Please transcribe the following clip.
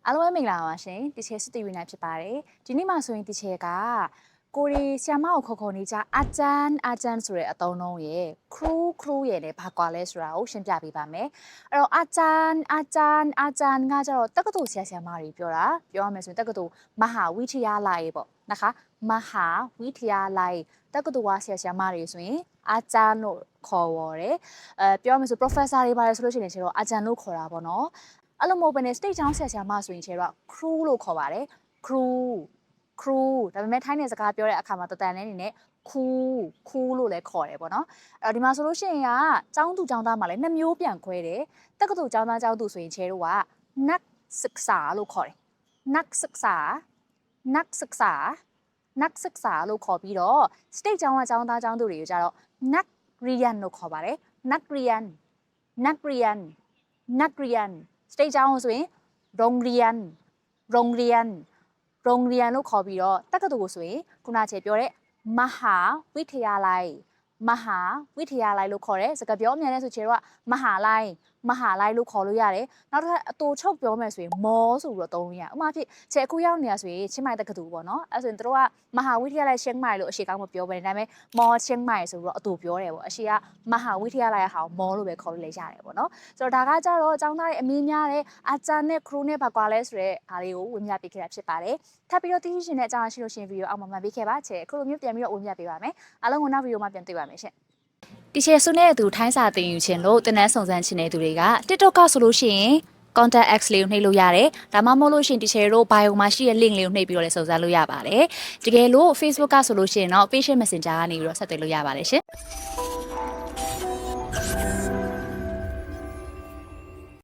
အားလုံးပဲမင်္ဂလာပါရှင်တီချေစစ်တီယူနိုင်ဖြစ်ပါတယ်ဒီနေ့မှာဆိုရင်တီချေကကိုရီဆီယမကိုခေါ်နေကြအာဂျန်ဆိုတဲ့အသုံးလုံးရဲ့ခရူးရဲ့နဲ့ဘာကွာလဲဆိုတာကိုရှင်းပြပေးပါမယ်အဲ့တော့အာဂျန်ကကြတော့တက္ကသိုလ်ဆရာမတွေပြောရမယ်ဆိုရင်တက္ကသိုလ်မဟာဝိทยาลัยပေါ့นะคะမဟာဝိทยาลัยတက္ကသိုလ်ဝဆရာမတွေဆိုရင်အာဂျန်လို့ခေါ်ရတယ်ပြောရမယ်ဆို professor တွေပါတယ်ဆိုလို့ရှိရင်ကျတော့အာဂျန်လို့ခေါ်တာပေါ့နော်အဲ့လိုမဟုတ်ဘဲနဲ့ state ကျောင်းဆရာမဆိုရင်ကျတော့ crew လို့ခေါ်ပါတယ် crew ဒါပေမဲ့ထိုင်းနယ်စကားပြောတဲ့အခါမှာတန်နေနဲ့คูလို့လည်းခေါ်တယ်ပေါ့နော်အဲ့တော့ဒီမှာဆိုလို့ရှိရင်ကကျောင်းသူကျောင်းသားမှာလည်းနှစ်မျိုးပြန်ခွဲတယ်တက္ကသိုလ်ကျောင်းသားကျောင်းသူဆိုရင်ချဲတို့က นักศึกษาလို့ခေါ်တယ်นักศึกษาလို့ခေါ်ပြီးတော့ state ကျောင်းကကျောင်းသားကျောင်းသူတွေကိုကြတော့นักเรียนလို့ခေါ်ပါတယ်นักเรียนstate ကျောင်းဆိုရင်โรงเรียนလို့ခေါ်ပြီးတော့တက္ကသိုလ်ကိုဆိုရင်ခုနကပြောတဲ့မဟာဝိทยาลัยလို့ခေါ်တယ်စကားပြောအမြန်နဲ့ဆိုချေတော့မဟာလိုက်လို့ခေါ်လို့ရတယ်နောက်တစ်ခါအတူချုပ်ပြောမယ်ဆိုရင်မောဆိုပြီးတော့သုံးလို့ရဥပမာဖြစ်ချေအခုရောက်နေတာဆိုရင်ချင်းမိုင်တက္ကသိုလ်ပေါ့နော်အဲ့ဆိုရင်တို့ကမဟာဝိทยาลัยချင်းမိုင်လို့အရှိကောင်းမပြောဘဲဒါပေမဲ့မောချင်းမိုင်ဆိုပြီးတော့အတူပြောတယ်ပေါ့အရှိကမဟာဝိทยาลัยဟာမောလို့ပဲခေါ်လို့လည်းရတယ်ပေါ့နော်ဆိုတော့ဒါကကြတော့အကြောင်းသားရဲ့အမင်းများတဲ့အာဂျန်နဲ့ခရူးနဲ့ဘာကွာလဲဆိုတဲ့အားလေးကိုဝင်ပြပေးခဲ့တာဖြစ်ပါတယ်ထပ်ပြီးတော့သိရှိရှင်တဲ့အကြောင်းရှိလို့ရှင်ဗီဒီယိုအောက်မှာမှတ်ပေးခဲ့ပါချေအခုလိုမျိုးပြန်ပြီးတော့ဝင်ပြပေးပါမယ်အားလုံးကိုနောက်ဗီဒီယိုမှာပြန်တွေ့ပါမယ်ရှင်တီချေဆုနဲ့အတူထိုင်းစာသင်ယူခြင်းလို့တင်နန်းစုံစမ်းခြင်းတဲ့သူတွေက TikTok ကဆိုလို့ရှိရင် contact X လေးကိုနှိပ်လို့ရတယ်ဒါမှမဟုတ်လို့ရှိရင်တီချေတို့ bio မှာရှိတဲ့ link လေးကိုနှိပ်ပြီးတော့လည်းစုံစမ်းလို့ရပါတယ်တကယ်လို့ Facebook ကဆိုလို့ရှိရင်တော့ patient messenger ကနေပြီးတော့ဆက်သွယ်လို့ရပါတယ်ရှင်